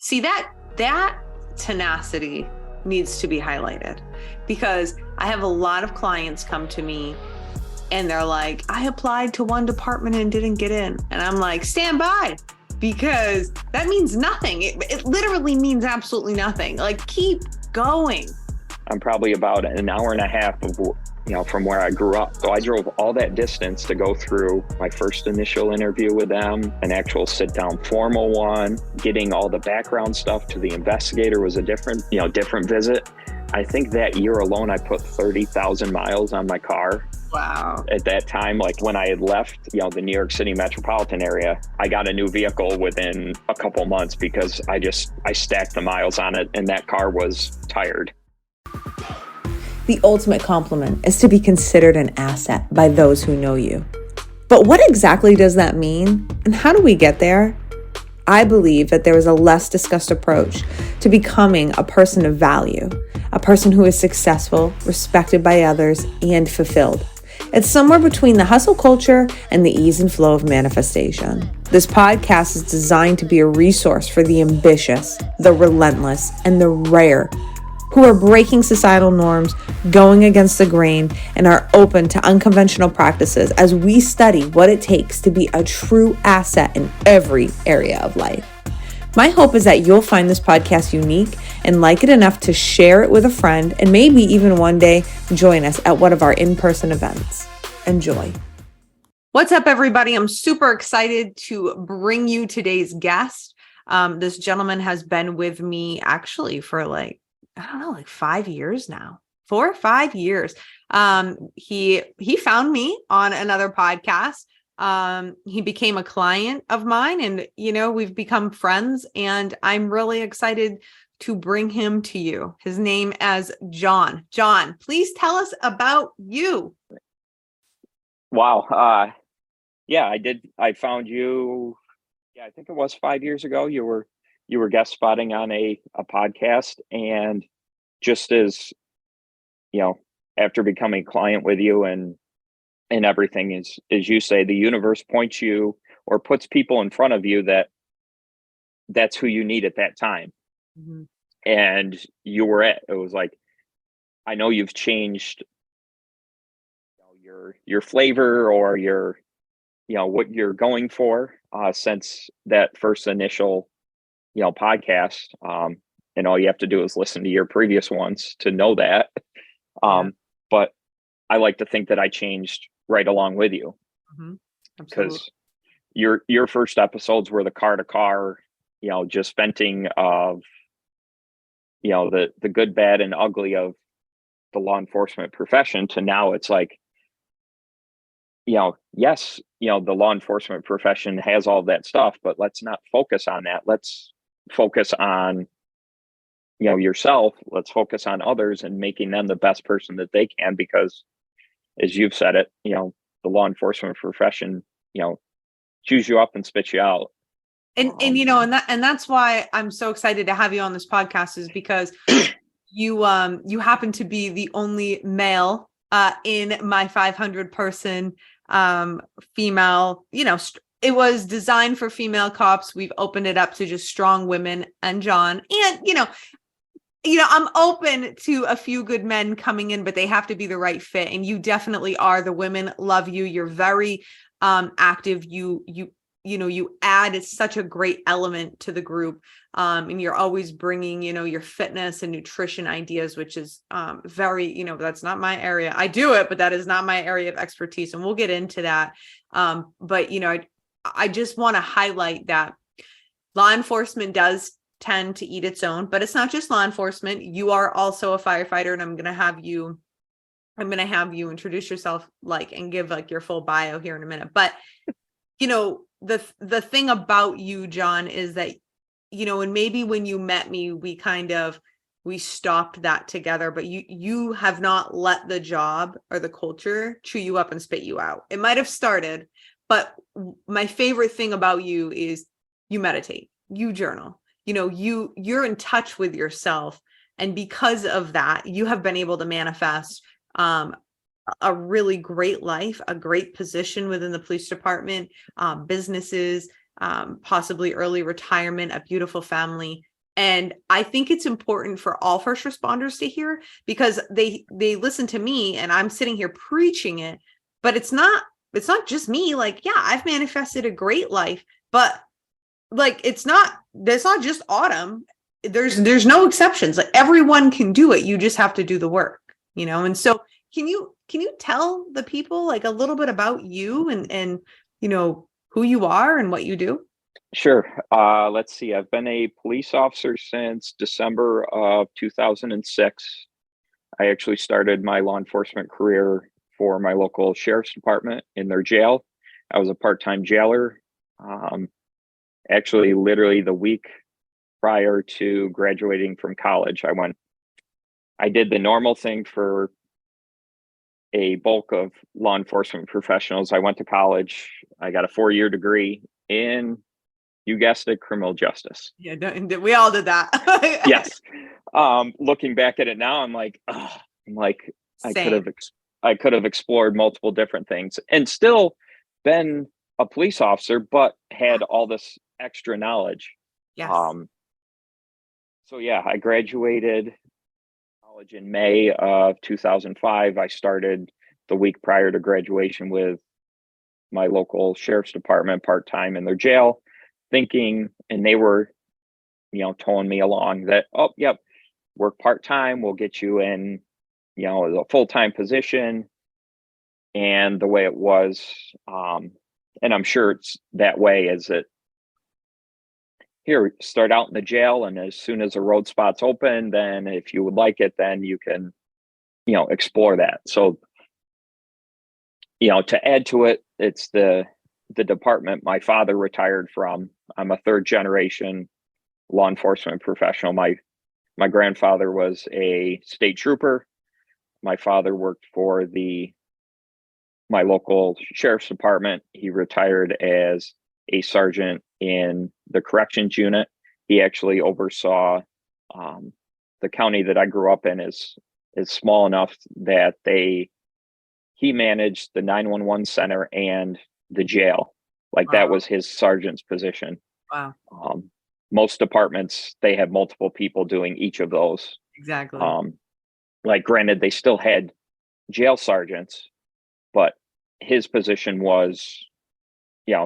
See, that tenacity needs to be highlighted, because I have a lot of clients come to me and they're like, I applied to one department and didn't get in. And I'm like, stand by, because that means nothing. It literally means absolutely nothing. Like, keep going. I'm probably about an hour and a half of, from where I grew up. So I drove all that distance to go through my first initial interview with them, an actual sit down formal one. Getting all the background stuff to the investigator was a different visit. I think that year alone, I put 30,000 miles on my car. Wow. At that time, like when I had left, the New York City metropolitan area, I got a new vehicle within a couple months because I stacked the miles on it and that car was tired. The ultimate compliment is to be considered an asset by those who know you. But what exactly does that mean? And how do we get there? I believe that there is a less discussed approach to becoming a person of value, a person who is successful, respected by others, and fulfilled. It's somewhere between the hustle culture and the ease and flow of manifestation. This podcast is designed to be a resource for the ambitious, the relentless, and the rare, who are breaking societal norms, going against the grain, and are open to unconventional practices as we study what it takes to be a true asset in every area of life. My hope is that you'll find this podcast unique and like it enough to share it with a friend, and maybe even one day join us at one of our in-person events. Enjoy. What's up, everybody? I'm super excited to bring you today's guest. This gentleman has been with me actually for like 5 years now, 4 or 5 years. He found me on another podcast. He became a client of mine, and, we've become friends, and I'm really excited to bring him to you. His name is John. John, please tell us about you. Wow. Yeah, I did. I found you. Yeah, I think it was 5 years ago. You were guest spotting on a podcast, and just as after becoming a client with you and everything, is, as you say, the universe points you or puts people in front of you that's who you need at that time. Mm-hmm. And it was like, I know you've changed your flavor or your what you're going for since that first initial podcast, and all you have to do is listen to your previous ones to know that. But I like to think that I changed right along with you, because your first episodes were the car to car, just venting of the good, bad, and ugly of the law enforcement profession, to now it's like, yes, the law enforcement profession has all that stuff, but let's not focus on that. Let's focus on yourself. Let's focus on others and making them the best person that they can, because as you've said it, the law enforcement profession, chews you up and spits you out. And that's why I'm so excited to have you on this podcast, is because you happen to be the only male in my 500 person female, it was designed for female cops. We've opened it up to just strong women and John. And, I'm open to a few good men coming in, but they have to be the right fit. And you definitely are. The women love you. You're very active. You add such a great element to the group. And you're always bringing, your fitness and nutrition ideas, which is very, that's not my area. I do it, but that is not my area of expertise. And we'll get into that. But, I just want to highlight that law enforcement does tend to eat its own, but it's not just law enforcement. You are also a firefighter, and I'm going to have you introduce yourself, and give your full bio here in a minute. But, the thing about you, John, is that, and maybe when you met me, we stopped that together, but you have not let the job or the culture chew you up and spit you out. It might have started, but my favorite thing about you is you meditate, you journal, you're in touch with yourself. And because of that, you have been able to manifest a really great life, a great position within the police department, businesses, possibly early retirement, a beautiful family. And I think it's important for all first responders to hear, because they listen to me and I'm sitting here preaching it, but it's not just me. Like, yeah, I've manifested a great life, but like it's not just Autumn. There's no exceptions. Like everyone can do it. You just have to do the work, And so can you tell the people like a little bit about you and who you are and what you do? Sure. Let's see. I've been a police officer since December of 2006. I actually started my law enforcement career for my local sheriff's department in their jail. I was a part-time jailer. Actually, literally the week prior to graduating from college, I did the normal thing for a bulk of law enforcement professionals. I went to college. I got a 4-year degree in, you guessed it, criminal justice. Yeah, we all did that. Yes. Looking back at it now, I'm like, Same. I could have explored multiple different things and still been a police officer, but had all this extra knowledge. Yes. So yeah, I graduated college in May of 2005. I started the week prior to graduation with my local sheriff's department part-time in their jail, thinking, and they were, towing me along that, oh, yep, work part-time, we'll get you in, a full-time position. And the way it was, and I'm sure it's that way, is that here, start out in the jail, and as soon as a road spot's open, then if you would like it, then you can, explore that. So, to add to it, it's the department my father retired from. I'm a third generation law enforcement professional. My grandfather was a state trooper. My father worked for my local sheriff's department. He retired as a sergeant in the corrections unit. He actually oversaw the county that I grew up in is small enough that he managed the 911 center and the jail. Like that was his sergeant's position. Wow. Most departments, they have multiple people doing each of those. Exactly. Like granted, they still had jail sergeants, but his position was,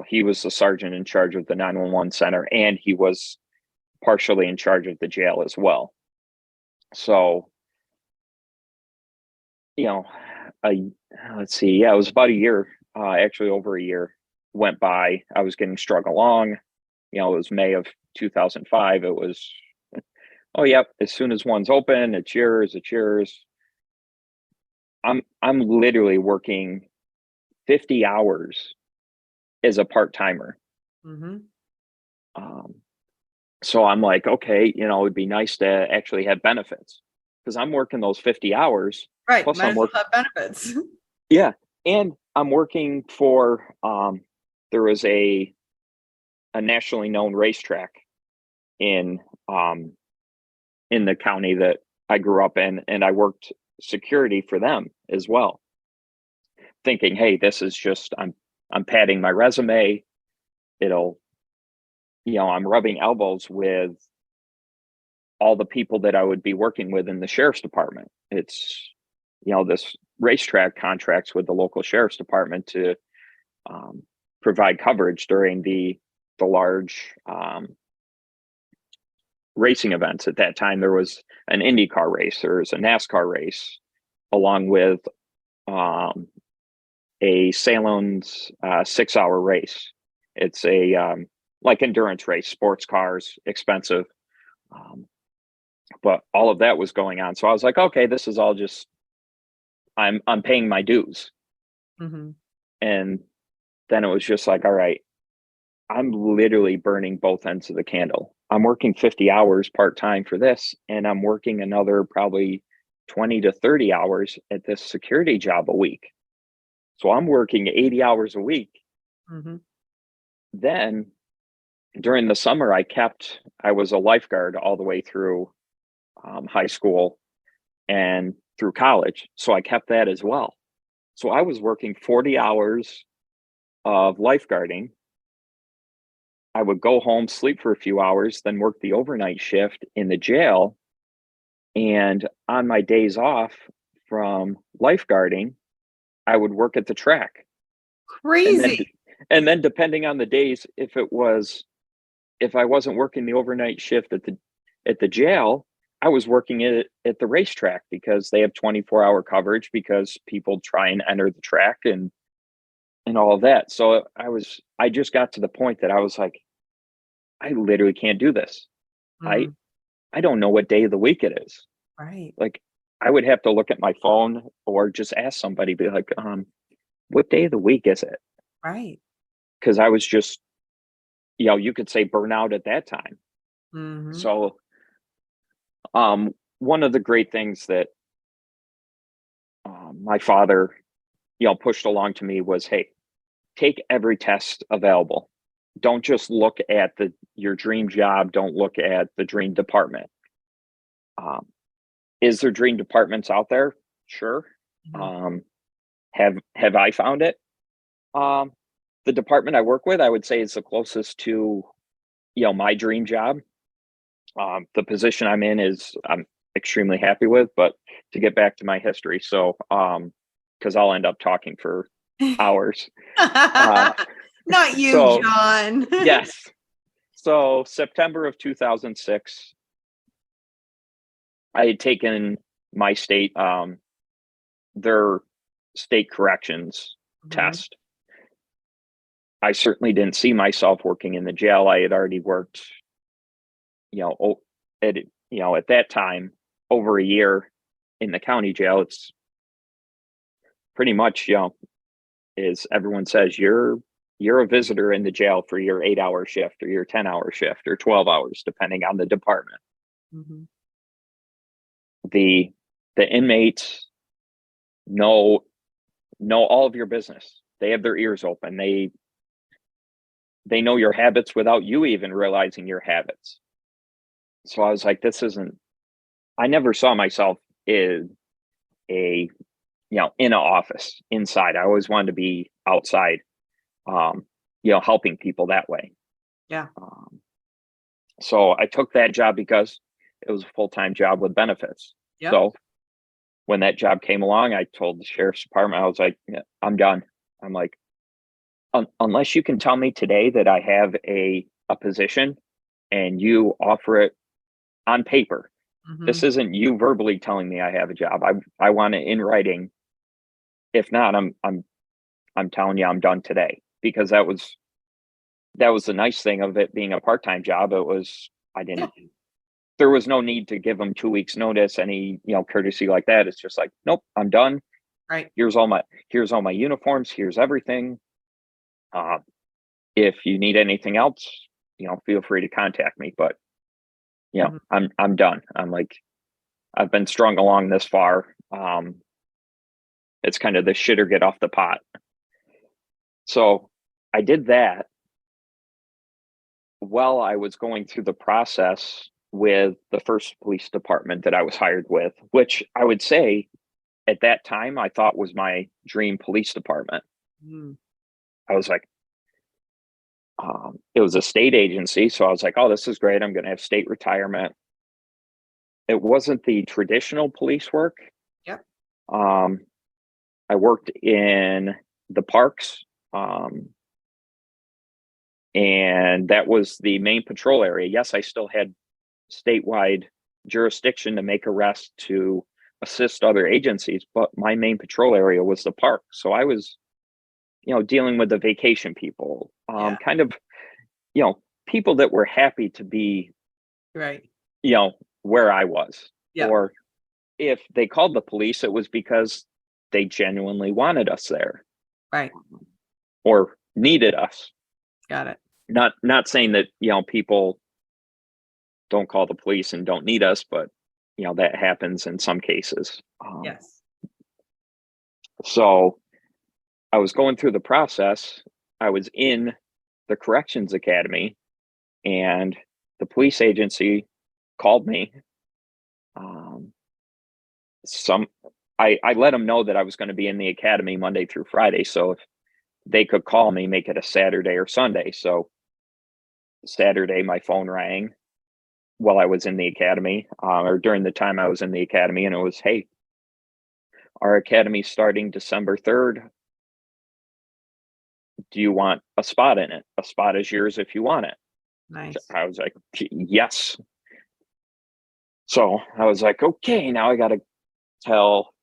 he was the sergeant in charge of the 911 center, and he was partially in charge of the jail as well. So, let's see. Yeah, it was about a year, actually over a year went by. I was getting strung along. It was May of 2005. It was, oh, yep, as soon as one's open, it's yours. I'm literally working 50 hours as a part-timer. Mm-hmm. So I'm like, okay, it would be nice to actually have benefits, because I'm working those 50 hours. Right. Plus Might I'm as well working, have benefits. yeah. And I'm working for, there was a nationally known racetrack in the county that I grew up in, and I worked security for them as well, thinking, hey, this is just, I'm padding my resume. It'll, I'm rubbing elbows with all the people that I would be working with in the sheriff's department. It's, this racetrack contracts with the local sheriff's department to provide coverage during the large racing events. At that time, there was an IndyCar race, there was a NASCAR race, along with a Salem's 6-hour race. It's a like endurance race, sports cars, expensive. But all of that was going on. So I was like, okay, this is all just, I'm paying my dues. Mm-hmm. And then it was just like, all right, I'm literally burning both ends of the candle. I'm working 50 hours part-time for this, and I'm working another probably 20 to 30 hours at this security job a week. So I'm working 80 hours a week. Mm-hmm. Then during the summer, I was a lifeguard all the way through high school and through college. So I kept that as well. So I was working 40 hours of lifeguarding I would go home, sleep for a few hours, then work the overnight shift in the jail. And on my days off from lifeguarding, I would work at the track. And then Crazy. and then depending on the days, if I wasn't working the overnight shift at the jail, I was working at the racetrack because they have 24-hour coverage because people try and enter the track and all of that. So I just got to the point that I was like, I literally can't do this. I Mm, I don't know what day of the week it is. right. Like I would have to look at my phone or just ask somebody, be like, what day of the week is it? Right. Because I was just, you could say burnout at that time. Hmm. So one of the great things that my father, pushed along to me was, hey, take every test available. Don't just look at your dream job. Don't look at the dream department. Um, is there dream departments out there? Sure. Hmm. Um, have I found it? Um, the department I work with, I would say, is the closest to my dream job. The position I'm in I'm extremely happy with. But to get back to my history, so because I'll end up talking for hours. Not you, So John. yes, so September of 2006, I had taken my their state corrections Mhm. test. I certainly didn't see myself working in the jail. I had already worked, you know, at that time, over a year in the county jail. It's pretty much, as everyone says, you're a visitor in the jail for your 8-hour shift or your 10-hour shift or 12 hours, depending on the department. Mhm. The the inmates know all of your business. They have their ears open. They know your habits without you even realizing your habits. So I was like, this isn't. I never saw myself in a in an office inside. I always wanted to be outside, um, helping people that way. Yeah. Um, so I took that job because it was a full-time job with benefits. Yep. So when that job came along, I told the sheriff's department, I was like, yeah, I'm done. I'm like, unless you can tell me today that I have a position and you offer it on paper. This Mhm. isn't you verbally telling me I have a job. I want it in writing. If not, I'm telling you I'm done today, because that was the nice thing of it being a part-time job. It was I Yeah. didn't there was no need to give them 2 weeks notice, any courtesy like that. It's just like, nope, I'm done. Right. Here's all my uniforms. Here's everything. Uh, if you need anything else, feel free to contact me. But Mhm. I'm done. I'm like, I've been strung along this far. It's kind of the shit or get off the pot. So I did that while I was going through the process with the first police department that I was hired with, which I would say at that time I thought was my dream police department. Mm. I was like, it was a state agency. So I was like, oh, this is great. I'm going to have state retirement. It wasn't the traditional police work. Yep. Um, I worked in the parks, and that was the main patrol area. Yes, I still had statewide jurisdiction to make arrests to assist other agencies, but my main patrol area was the park. So I was, dealing with the vacation people, Yeah. kind of, people that were happy to be, Right. you know, where I was. Yep. Or if they called the police, it was because they genuinely wanted us there Right. or needed us. Got it. Not saying that, people don't call the police and don't need us, but that happens in some cases. Yes. So I was going through the process. I was in the corrections academy, and the police agency called me. Um, some I let them know that I was going to be in the academy Monday through Friday, so if they could call me, make it a Saturday or Sunday. So Saturday, my phone rang while I was in the academy, or during the time I was in the academy, and it was, hey, our academy starting December 3rd. Do you want a spot in it? A spot is yours if you want it. Nice. I was like, yes. So I was like, okay, now I got to tell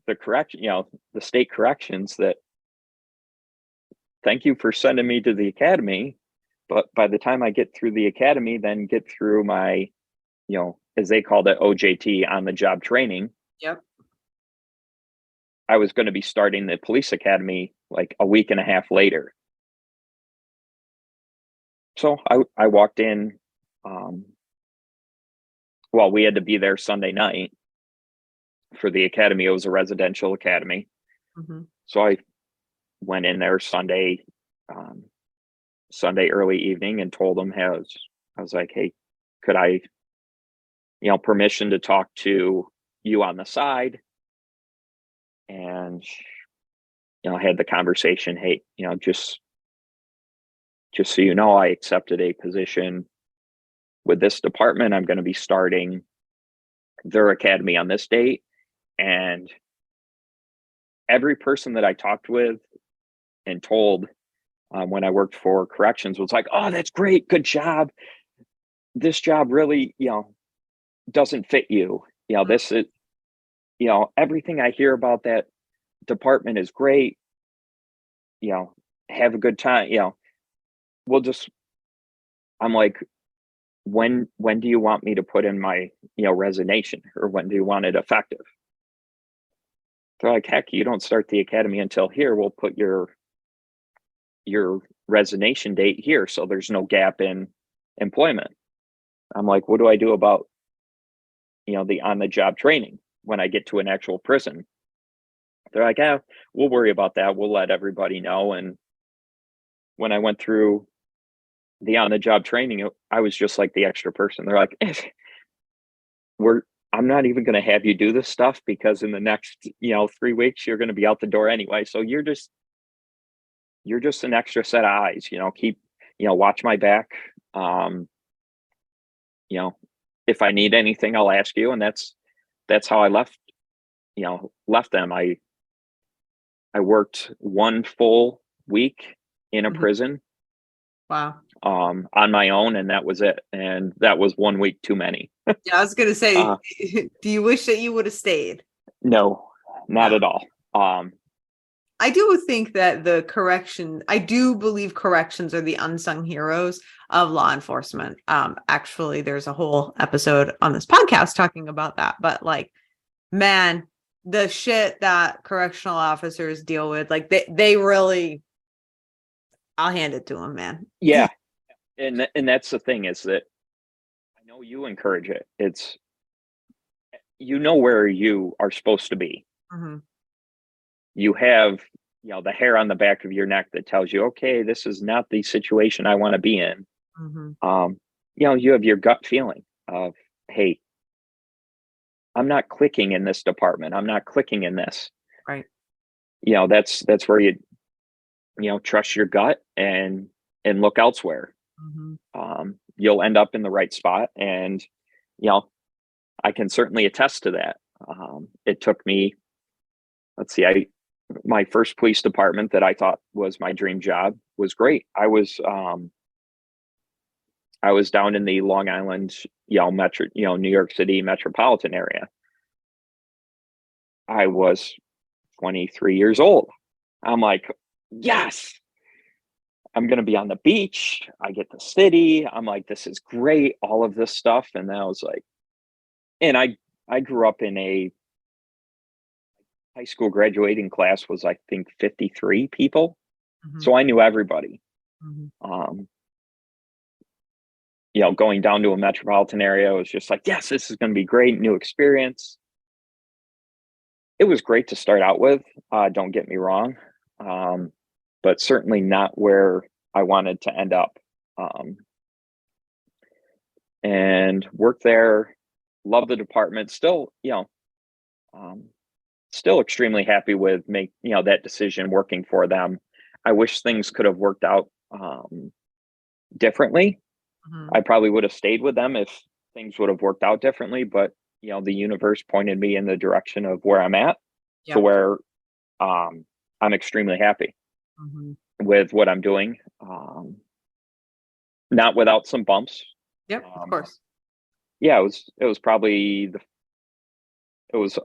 the state corrections that thank you for sending me to the academy. But by the time I get through the academy, then get through my, as they called it, OJT, on the job training. Yep. I was going to be starting the police academy like a week and a half later. So I walked in, we had to be there Sunday night for the academy. It was a residential academy. Mm-hmm. So I went in there Sunday early evening and told them, I was like, hey, could I, permission to talk to you on the side? And, I had the conversation, hey, just so you know, I accepted a position with this department. I'm going to be starting their academy on this date. And every person that I talked with and told when I worked for corrections was like, oh, that's great. Good job. This job really, doesn't fit you. This is, everything I hear about that department is great. Have a good time. I'm like, when do you want me to put in my, resignation, or when do you want it effective? They're like, heck, you don't start the academy until here. We'll put your resignation date here, so there's no gap in employment. I'm like, what do I do about, the on-the-job training when I get to an actual prison? They're like, we'll worry about that. We'll let everybody know. And when I went through the on-the-job training, I was just like the extra person. They're like, I'm not even going to have you do this stuff, because in the next, 3 weeks, you're going to be out the door anyway. So you're just an extra set of eyes, keep, watch my back. If I need anything, I'll ask you. And that's how I left them. I worked one full week in a prison. Wow. On my own, and that was it. And that was 1 week too many. Yeah, I was gonna say, do you wish that you would have stayed? No, not at all. I do think that I do believe corrections are the unsung heroes of law enforcement. Actually, there's a whole episode on this podcast talking about that. But like, man, the shit that correctional officers deal with, like they really, I'll hand it to them, man. Yeah. And that's the thing, is that I know you encourage it. It's, where you are supposed to be. Mm-hmm. You have, the hair on the back of your neck that tells you, okay, this is not the situation I want to be in. Mm-hmm. You have your gut feeling of, hey, I'm not clicking in this department. I'm not clicking in this. Right. That's where you, trust your gut and look elsewhere. Mm-hmm. You'll end up in the right spot. And, I can certainly attest to that. It took me, my first police department that I thought was my dream job was great. I was down in the Long Island, metro, New York City metropolitan area. I was 23 years old. I'm like, yes, I'm going to be on the beach. I get the city. I'm like, this is great. All of this stuff. And then I was like, and I grew up in a high school graduating class was, I think, 53 people. Mm-hmm. So I knew everybody. Mm-hmm. Going down to a metropolitan area was just like, yes, this is going to be great. New experience. It was great to start out with. Don't get me wrong. But certainly not where I wanted to end up. And work there, love the department, still, still extremely happy with that decision working for them. I wish things could have worked out differently. Mhm. I probably would have stayed with them if things would have worked out differently, but the universe pointed me in the direction of where I'm at, to Yep. where I'm extremely happy Mhm. with what I'm doing. Not without some bumps. Yep, of Um, course. yeah, it was probably it was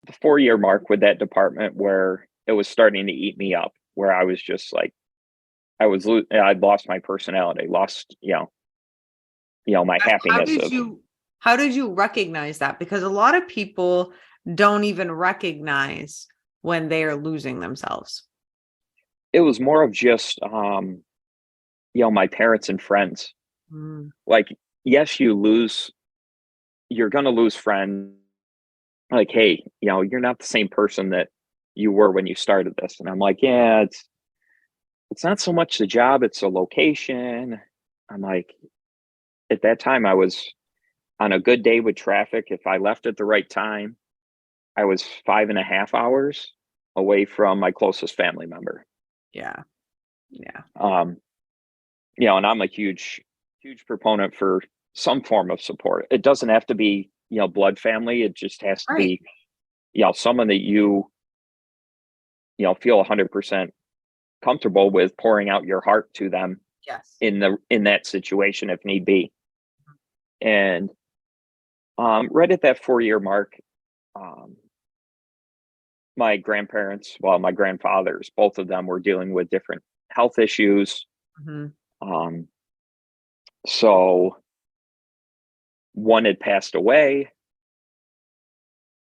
the 4-year mark with that department where it was starting to eat me up, where I was just like, I'd lost my personality, lost, my How happiness did of. you recognize that? Because a lot of people don't even recognize when they are losing themselves. It was more of just, my parents and friends. Mm, Like, yes, you're going to lose friends. Like, hey, you're not the same person that you were when you started this. And I'm like, yeah, it's not so much the job, it's the location. I'm like, at that time, I was on a good day with traffic. If I left at the right time, I was 5.5 hours away from my closest family member. yeah. Yeah. Um, and I'm a huge, huge proponent for some form of support. It doesn't have to be, blood family. It just has to Right. be, someone that feel 100% comfortable with pouring out your heart to them Yes. in that situation if need be. And right at that 4-year mark, um, my grandparents, well, my grandfathers, both of them were dealing with different health issues. Mhm. Um, so one had passed away.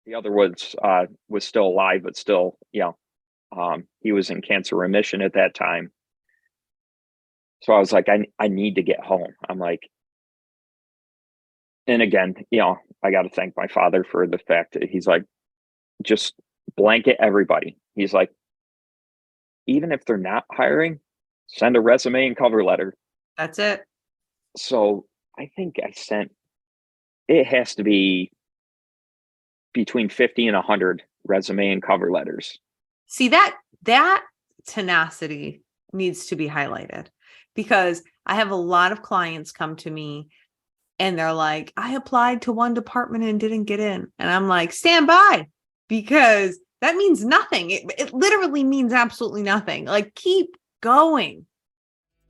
The other was still alive, but still, he was in cancer remission at that time. So I was like, I need to get home. I'm like, and again, I got to thank my father for the fact that he's like, just blanket everybody. He's like, even if they're not hiring, send a resume and cover letter. That's it. So I think it has to be between 50 and 100 resume and cover letters. See, that tenacity needs to be highlighted, because I have a lot of clients come to me and they're like, I applied to one department and didn't get in. And I'm like, stand by, because that means nothing. It literally means absolutely nothing. Like, keep going.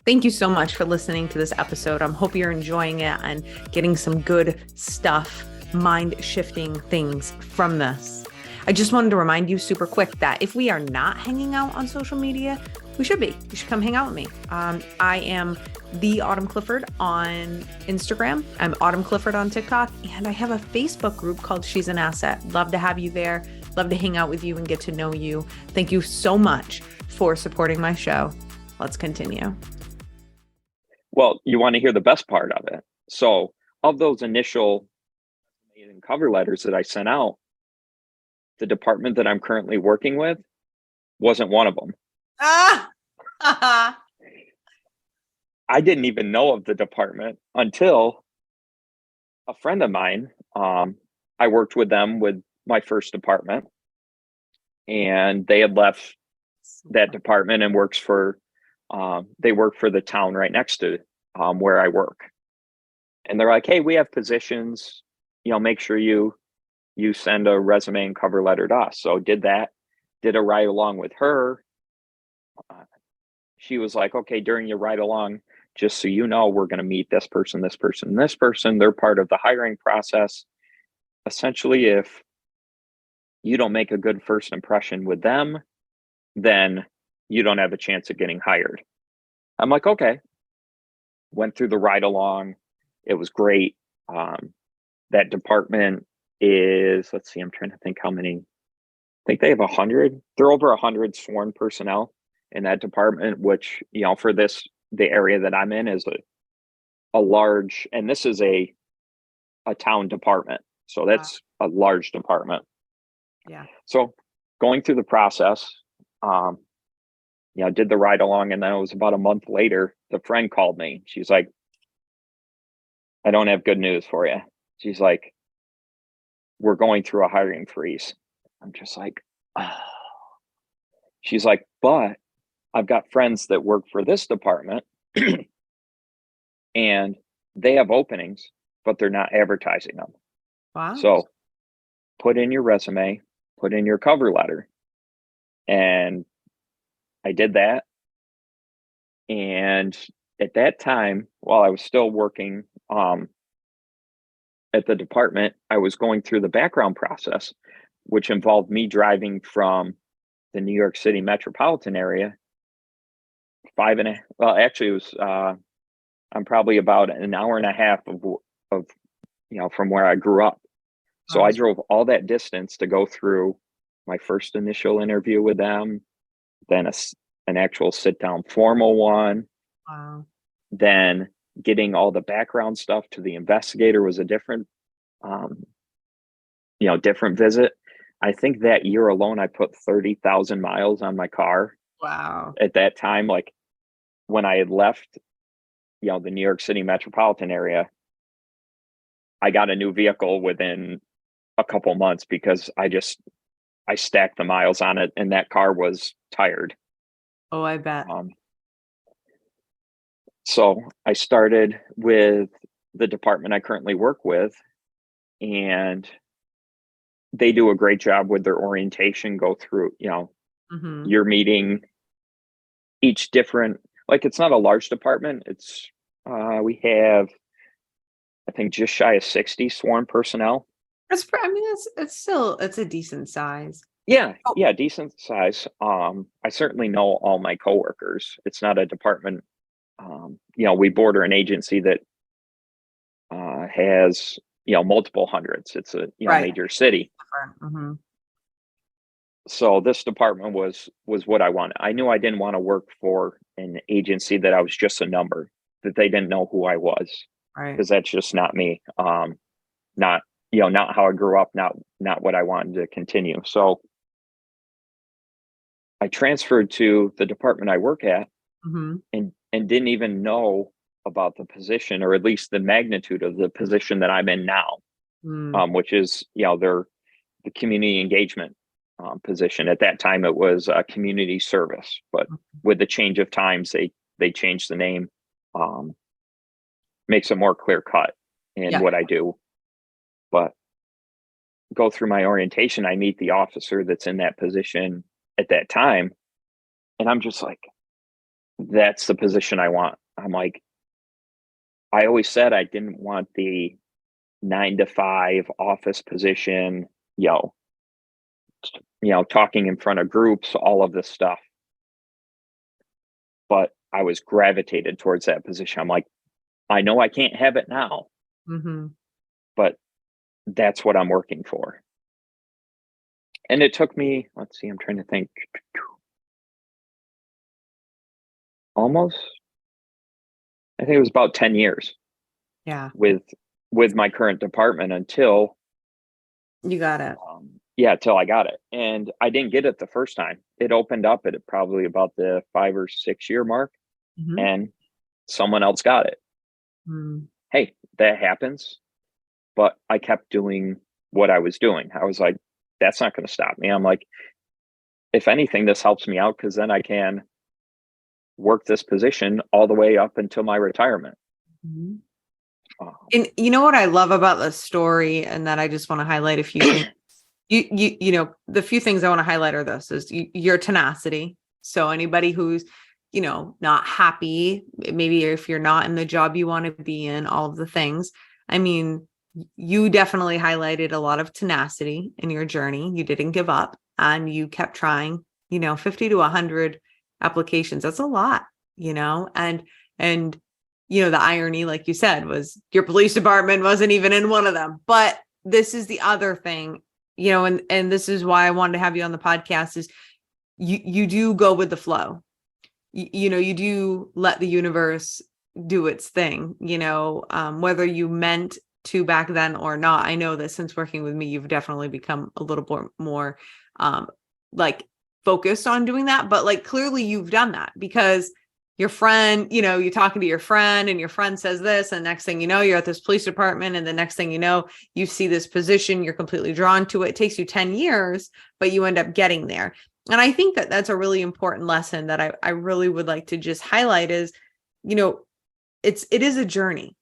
Thank you so much for listening to this episode. I hope you're enjoying it and getting some good stuff, mind shifting things from this. I just wanted to remind you super quick that if we are not hanging out on social media, we should be. You should come hang out with me. I am the Autumn Clifford on Instagram. I'm Autumn Clifford on TikTok, and I have a Facebook group called She's an Asset. Love to have you there. Love to hang out with you and get to know you. Thank you so much for supporting my show. Let's continue. Well, you want to hear the best part of it. So, of those initial cover letters that I sent out, the department that I'm currently working with wasn't one of them. Ah! I didn't even know of the department until a friend of mine. I worked with them with my first department, and they had left that department and they work for the town right next to where I work. And they're like, hey, we have positions, make sure you send a resume and cover letter to us. So did that, did a ride along with her. She was like, okay, during your ride along, just so you know, we're going to meet this person, this person, this person. They're part of the hiring process. Essentially, if you don't make a good first impression with them, then you don't have a chance of getting hired. I'm like, okay. Went through the ride along. It was great. That department is, let's see, I'm trying to think how many. I think they have 100. They're over 100 sworn personnel in that department, which, for the area that I'm in is a large, and this is a town department. So that's a large department. Yeah. So going through the process, did the ride along, and then it was about a month later, the friend called me. She's like, I don't have good news for you. She's like, we're going through a hiring freeze. I'm just like, oh. She's like, but I've got friends that work for this department and they have openings, but they're not advertising them. Wow. So put in your resume, put in your cover letter. And I did that. And at that time, while I was still working at the department, I was going through the background process, which involved me driving from the New York City metropolitan area. Actually, it was I'm probably about an hour and a half of from where I grew up. So I drove all that distance to go through my first initial interview with them, then an actual sit down formal one. Wow. Then getting all the background stuff to the investigator was a different, different visit. I think that year alone, I put 30,000 miles on my car. Wow. At that time, like when I had left, the New York City metropolitan area, I got a new vehicle within a couple months because I stacked the miles on it, and that car was tired. Oh, I bet. So I started with the department I currently work with, and they do a great job with their orientation, go through, Mm-hmm. you're meeting each different, like it's not a large department. It's, we have, I think just shy of 60 sworn personnel. It's a decent size. Yeah. Yeah. Decent size. I certainly know all my coworkers. It's not a department. We border an agency that has, multiple hundreds. It's a Right. major city. Mm-hmm. So this department was what I wanted. I knew I didn't want to work for an agency that I was just a number, that they didn't know who I was, Right. because that's just not me. Not not how I grew up, not what I wanted to continue. So I transferred to the department I work at, Mm-hmm. and didn't even know about the position, or at least the magnitude of the position that I'm in now, which is the community engagement position. At that time, it was community service, but with the change of times, they changed the name. Makes it more clear cut in what I do. But go through my orientation, I meet the officer that's in that position at that time, and I'm just like, that's the position I want. I'm like, I always said I didn't want the 9 to 5 office position, talking in front of groups, all of this stuff. But I was gravitated towards that position. I'm like, I know I can't have it now, but that's what I'm working for. And it took me, let's see, I'm trying to think, almost, I think it was about 10 years. Yeah. With my current department until you got it. Till I got it. And I didn't get it the first time. It opened up at probably about the 5 or 6 year mark, and someone else got it. Hey, that happens. But I kept doing what I was doing. I was like, that's not going to stop me. I'm like, if anything, this helps me out, because then I can work this position all the way up until my retirement. And you know what I love about the story, and that I just want to highlight a few things. The few things I want to highlight are this: is your tenacity. So anybody who's, not happy, maybe if you're not in the job you want to be in, all of the things. I mean, you definitely highlighted a lot of tenacity in your journey. You didn't give up, and you kept trying. 50 to 100 applications. That's a lot, and the irony, like you said, was your police department wasn't even in one of them. But this is the other thing, and this is why I wanted to have you on the podcast, is you do go with the flow. You do let the universe do its thing, whether you meant to back then or not. I know that since working with me, you've definitely become a little bit more focused on doing that. But clearly you've done that, because your friend, you're talking to your friend, and your friend says this, and next thing you know, you're at this police department, and the next thing you know, you see this position, you're completely drawn to it. It takes you 10 years, but you end up getting there. And I think that that's a really important lesson that I really would like to just highlight is, it is a journey.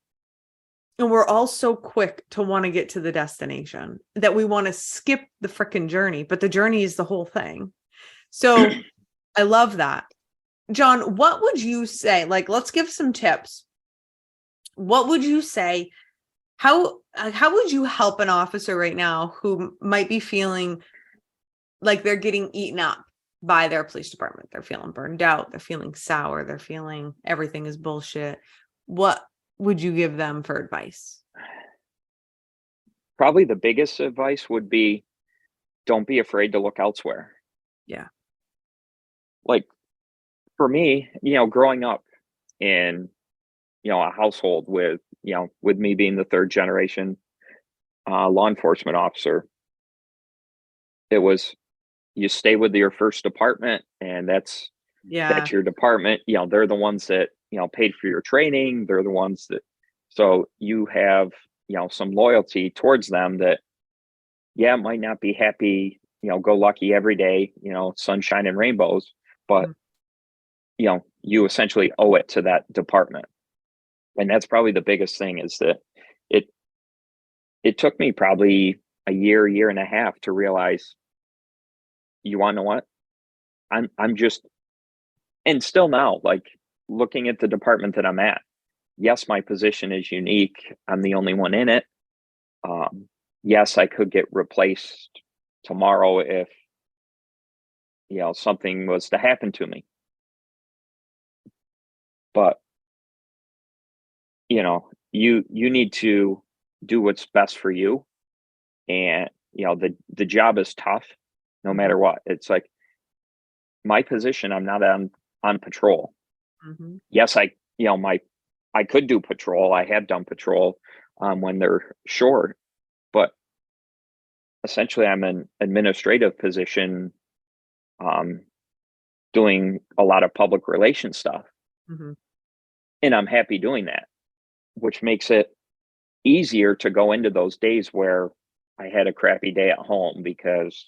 And we're all so quick to want to get to the destination that we want to skip the freaking journey, but the journey is the whole thing. So I love that. John, what would you say? Like, let's give some tips. What would you say? How would you help an officer right now who might be feeling like they're getting eaten up by their police department? They're feeling burned out. They're feeling sour. They're feeling everything is bullshit. What would you give them for advice? Probably the biggest advice would be, don't be afraid to look elsewhere. Yeah. Like for me, growing up in, a household with me being the third generation law enforcement officer, it was, you stay with your first department and that's your department. They're the ones that, paid for your training. They're the ones that, so you have, some loyalty towards them that, might not be happy, go lucky every day, sunshine and rainbows, but, you essentially owe it to that department. And that's probably the biggest thing, is that it took me probably a year and a half to realize, you want to know what? I'm just, and still now, like looking at the department that I'm at, yes, my position is unique. I'm the only one in it. Yes, I could get replaced tomorrow if, something was to happen to me. But, you need to do what's best for you. And, the job is tough no matter what. It's like my position, I'm not on patrol. Mm-hmm. Yes, I could do patrol. I have done patrol when they're short, but essentially I'm an administrative position, doing a lot of public relations stuff. Mm-hmm. And I'm happy doing that, which makes it easier to go into those days where I had a crappy day at home because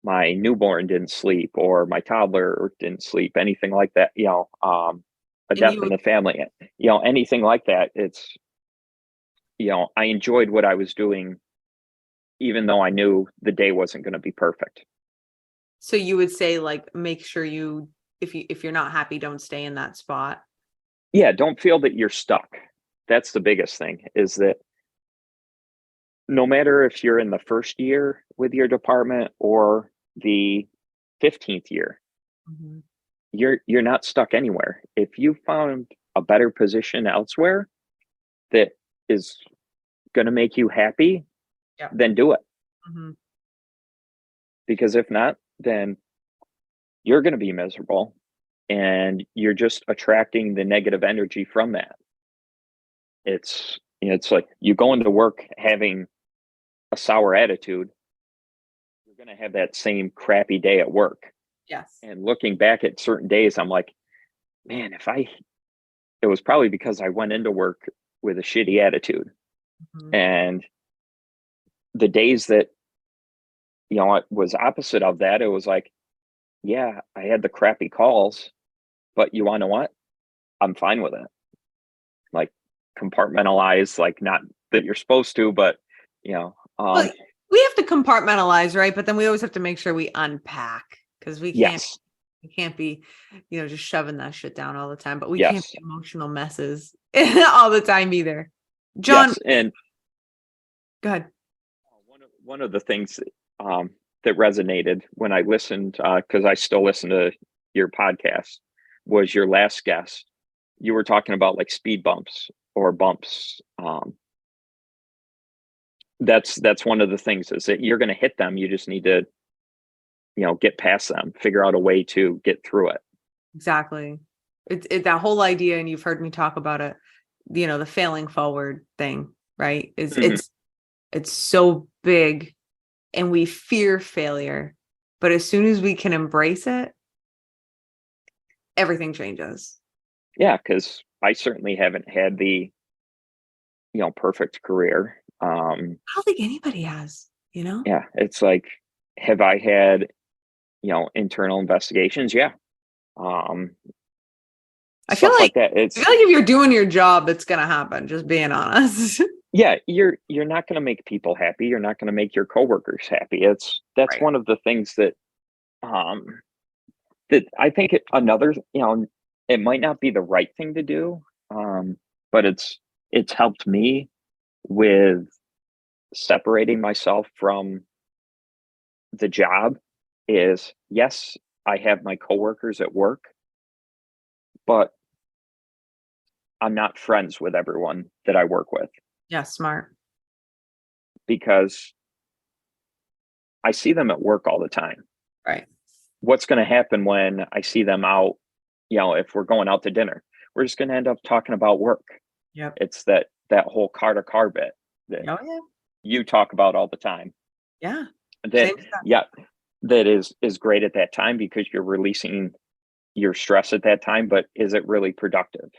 my newborn didn't sleep or my toddler didn't sleep, anything like that, a death in the family, anything like that. It's, I enjoyed what I was doing, even though I knew the day wasn't going to be perfect. So you would say, like, make sure if you're not happy, don't stay in that spot. Yeah. Don't feel that you're stuck. That's the biggest thing, is that no matter if you're in the first year with your department or the 15th year, Mm-hmm. you're not stuck anywhere. If you found a better position elsewhere that is going to make you happy, then do it. Mm-hmm. Because if not, then you're going to be miserable and you're just attracting the negative energy from that. It's like you go into work having a sour attitude, you're going to have that same crappy day at work. Yes. And looking back at certain days, I'm like, man, it was probably because I went into work with a shitty attitude. Mm-hmm. And the days that, it was opposite of that, it was like, yeah, I had the crappy calls, but you want to know what? I'm fine with it. Like, compartmentalize, like, not that you're supposed to, but, well, we have to compartmentalize, right? But then we always have to make sure we unpack, because we can't be, just shoving that shit down all the time, but we can't be emotional messes all the time either. John, and go ahead. One of the things that resonated when I listened, because I still listen to your podcast, was your last guest. You were talking about like speed bumps or bumps. That's one of the things, is that you're going to hit them. You just need to, get past them, figure out a way to get through it. Exactly. It's that whole idea, and you've heard me talk about it, the failing forward thing, right? It's so big and we fear failure, but as soon as we can embrace it, everything changes. Yeah. Cause I certainly haven't had the, perfect career. I don't think anybody has, Yeah. It's like, have I had, internal investigations? Yeah. I feel stuff like that. I feel like if you're doing your job, it's gonna happen. Just being honest. Yeah, you're not going to make people happy. You're not going to make your coworkers happy. That's Right. one of the things that that I think another, it might not be the right thing to do, but it's helped me with separating myself from the job. Is yes, I have my coworkers at work, but I'm not friends with everyone that I work with Yeah, smart. because I see them at work all the time. Right. What's going to happen when I see them out, if we're going out to dinner, we're just going to end up talking about work. Yep. It's that whole car to car bit that Oh yeah. you talk about all the time. Yeah. That, Same stuff. yeah, that is great at that time because you're releasing your stress at that time, but is it really productive?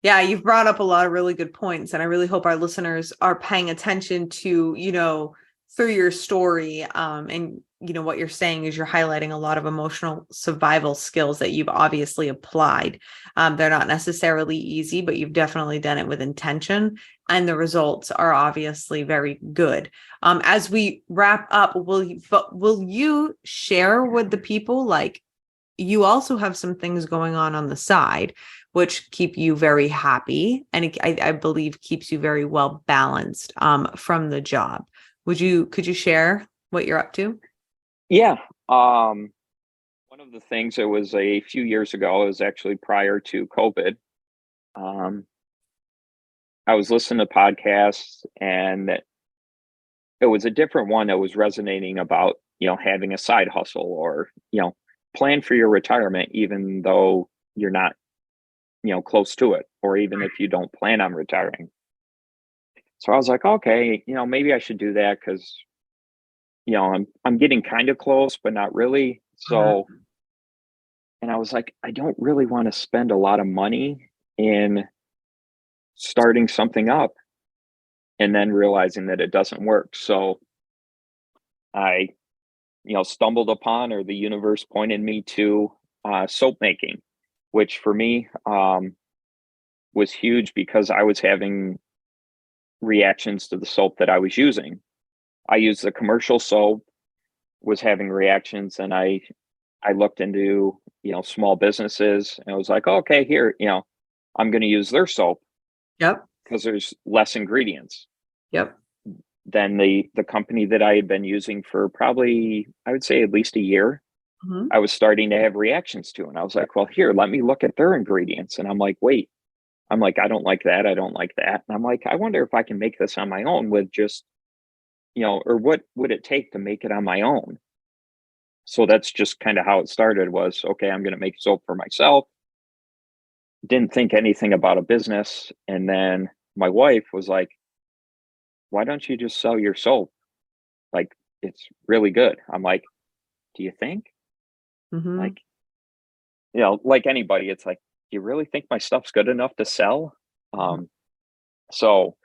Yeah, you've brought up a lot of really good points, and I really hope our listeners are paying attention to, through your story, and what you're saying is you're highlighting a lot of emotional survival skills that you've obviously applied. They're not necessarily easy, but you've definitely done it with intention, and the results are obviously very good. As we wrap up, will you share with the people, like, you also have some things going on the side, which keep you very happy, and I believe keeps you very well balanced from the job. Could you share what you're up to? Yeah. One of the things, it was a few years ago, it was actually prior to COVID. I was listening to podcasts, and it was a different one that was resonating about, having a side hustle, or, plan for your retirement, even though you're not, close to it, or even if you don't plan on retiring. So I was like, okay, maybe I should do that because, I'm getting kind of close, but not really. So, and I was like, I don't really want to spend a lot of money in starting something up and then realizing that it doesn't work. So I, stumbled upon, or the universe pointed me to, soap making, which for me was huge because I was having reactions to the soap that I was using. I used the commercial soap, was having reactions, and I looked into, small businesses, and I was like, oh, okay, here, I'm going to use their soap Yep. because there's less ingredients Yep. than the company that I had been using for probably, I would say, at least a year. Mhm. I was starting to have reactions to, and I was like, well, here, let me look at their ingredients. And I'm like, wait, I don't like that. I don't like that. And I'm like, I wonder if I can make this on my own with just, or what would it take to make it on my own? So that's just kind of how it started. Was, okay, I'm going to make soap for myself. Didn't think anything about a business. And then my wife was like, why don't you just sell your soap? Like, it's really good. I'm like, do you think? Mhm. Like, like anybody, it's like, do you really think my stuff's good enough to sell? So,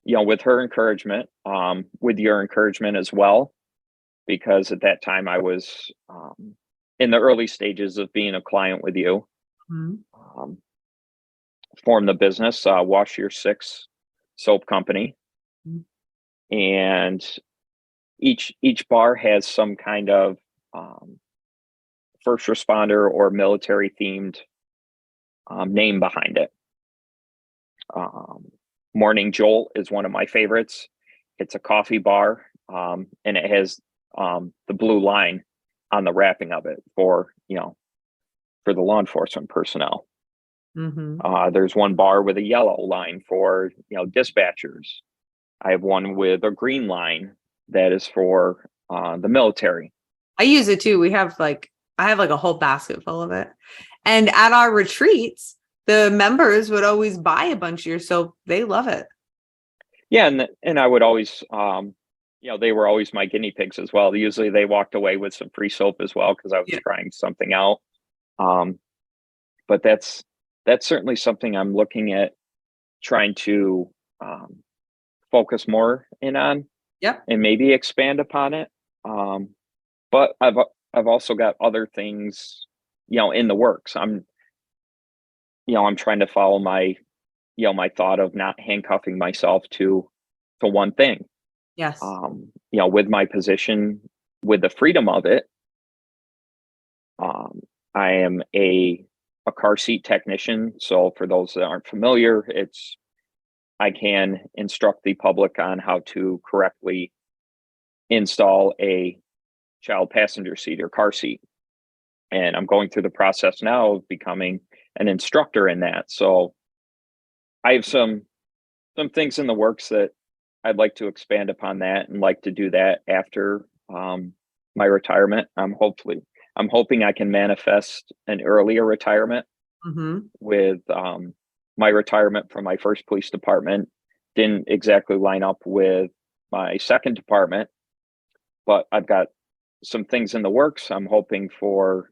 with her encouragement, with your encouragement as well, because at that time I was in the early stages of being a client with you, Mhm. formed the business, Wash Your Six soap company. Mhm. And each bar has some kind of first responder or military themed name behind it. Morning Jolt is one of my favorites. It's a coffee bar, and it has the blue line on the wrapping of it for for the law enforcement personnel. Mhm. There's one bar with a yellow line for dispatchers. I have one with a green line that is for the military. I use it too. I have like a whole basket full of it. And at our retreats, the members would always buy a bunch of your soap. They love it. Yeah, and I would always, they were always my guinea pigs as well. Usually they walked away with some free soap as well because I was Yeah. trying something out. Um, but that's certainly something I'm looking at trying to focus more in on Yep. and maybe expand upon it. But I've also got other things, in the works. I'm trying to follow my thought of not handcuffing myself to one thing. Yes. With my position, with the freedom of it, I am a car seat technician. So for those that aren't familiar, I can instruct the public on how to correctly install a child passenger seat or car seat. And I'm going through the process now of becoming an instructor in that. So I have some things in the works that I'd like to expand upon that and like to do that after my retirement. I'm hoping I can manifest an earlier retirement. Mm-hmm. With my retirement from my first police department didn't exactly line up with my second department, but I've got some things in the works. I'm hoping for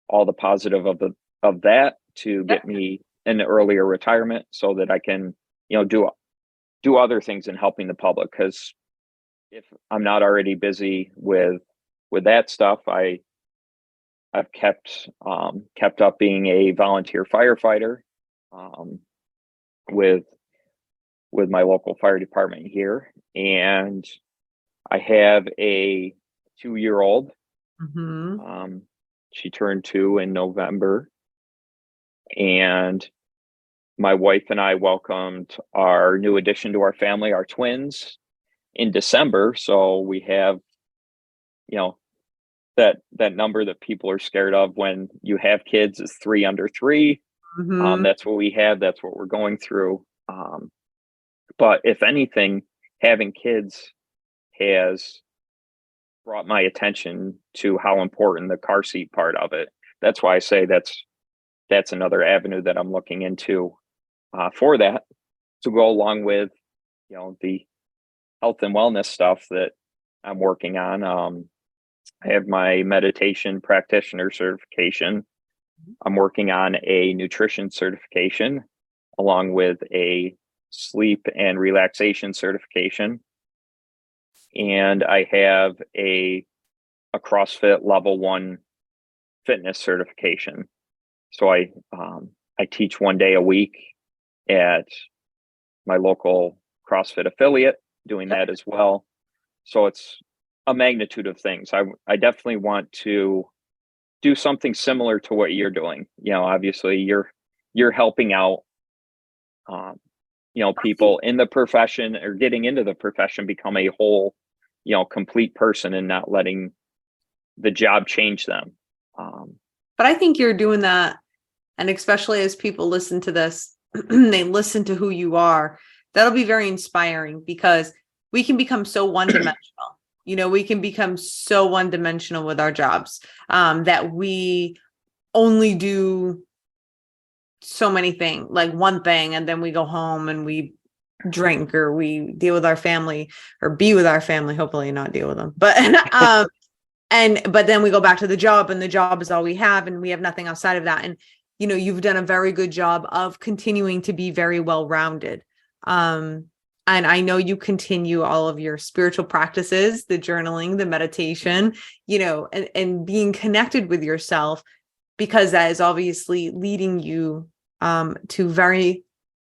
all the positive of that to get me an earlier retirement so that I can, do other things in helping the public. Because if I'm not already busy with that stuff, I've kept up being a volunteer firefighter with my local fire department here, and I have a 2-year-old. Mm-hmm. She turned 2 in November, and my wife and I welcomed our new addition to our family, our twins, in December. So we have, that number that people are scared of when you have kids is 3 under 3. Mm-hmm. That's what we have. That's what we're going through. But if anything, having kids has brought my attention to how important the car seat part of it. That's why I say that's another avenue that I'm looking into for that, to go along with, the health and wellness stuff that I'm working on. I have my meditation practitioner certification. I'm working on a nutrition certification along with a sleep and relaxation certification. And I have a CrossFit level 1 fitness certification. So I teach 1 day a week at my local CrossFit affiliate, doing that as well. So it's a magnitude of things. I definitely want to do something similar to what you're doing. Obviously you're helping out, people in the profession or getting into the profession become a whole, complete person and not letting the job change them. But I think you're doing that. And especially as people listen to this, they listen to who you are. That'll be very inspiring, because we can become so one-dimensional. We can become so one-dimensional with our jobs, that we only do so many things, like one thing, and then we go home and we drink, or we deal with our family, or be with our family, hopefully not deal with them. But but then we go back to the job, and the job is all we have, and we have nothing outside of that. And you've done a very good job of continuing to be very well-rounded. And I know you continue all of your spiritual practices, the journaling, the meditation, and being connected with yourself, because that is obviously leading you to very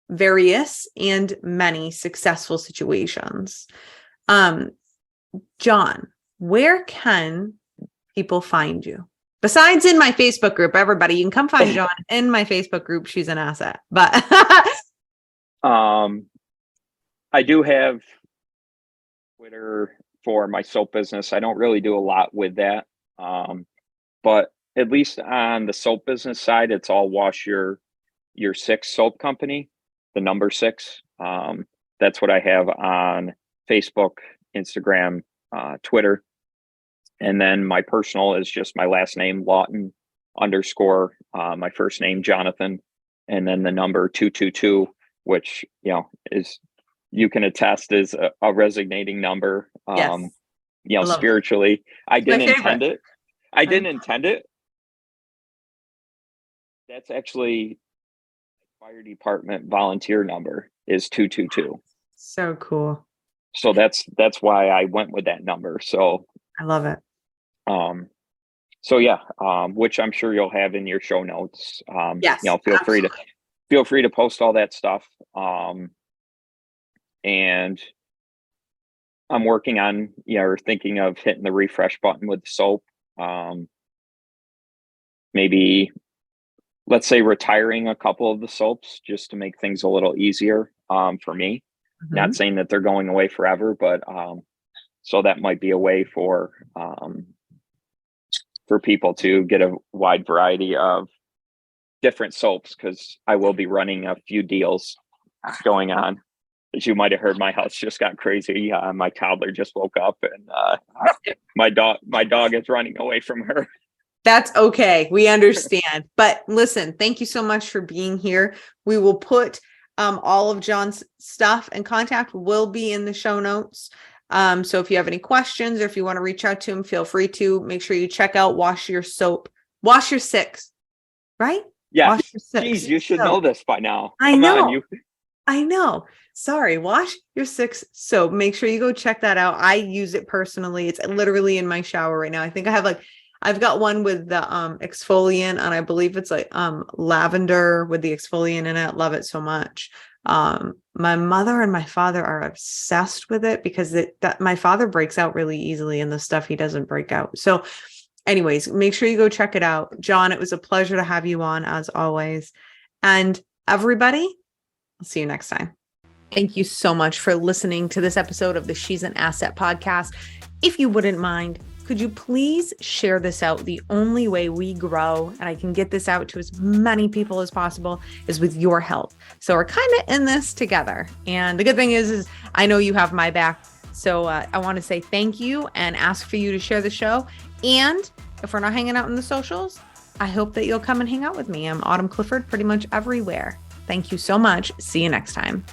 various and many successful situations. John, where can people find you? Besides in my Facebook group, everybody, you can come find John in my Facebook group. She's an asset. But I do have Twitter for my soap business. I don't really do a lot with that. But at least on the soap business side, it's all Wash Your 6 soap company, the number 6. That's what I have on Facebook, Instagram, Twitter. And then my personal is just my last name, Lawton _ my first name, Jonathan, and then the number 222, which, is, you can attest, is a resonating number. Yes. Spiritually, I didn't intend it. I didn't intend it. That's actually fire department volunteer number is 222. So cool. So that's why I went with that number. So I love it. So yeah, which I'm sure you'll have in your show notes. Yes, Feel free to post all that stuff. And I'm working on, or thinking of hitting the refresh button with soap. Maybe, let's say, retiring a couple of the soaps just to make things a little easier for me. Mm-hmm. Not saying that they're going away forever, but so that might be a way for people to get a wide variety of different soaps, because I will be running a few deals going on. As you might have heard, my house just got crazy. My toddler just woke up, and my dog is running away from her. That's okay. We understand. But listen, thank you so much for being here. We will put all of John's stuff and contact will be in the show notes. So if you have any questions or if you want to reach out to him, feel free to. Make sure you check out Wash Your Soap. Wash Your Six, right? Yeah. Wash Your Six. Geez, you should know this by now. I know. I know. Sorry. Wash Your Six soap. Make sure you go check that out. I use it personally. It's literally in my shower right now. I think I've got one with the exfoliant, and I believe it's like lavender with the exfoliant in it. Love it so much. My mother and my father are obsessed with it because my father breaks out really easily in the stuff he doesn't break out. So anyways, make sure you go check it out. John, it was a pleasure to have you on as always. And everybody, I'll see you next time. Thank you so much for listening to this episode of the She's an Asset podcast. If you wouldn't mind, could you please share this out? The only way we grow and I can get this out to as many people as possible is with your help. So we're kind of in this together. And the good thing is I know you have my back. So I want to say thank you and ask for you to share the show. And if we're not hanging out in the socials, I hope that you'll come and hang out with me. I'm Autumn Clifford pretty much everywhere. Thank you so much. See you next time.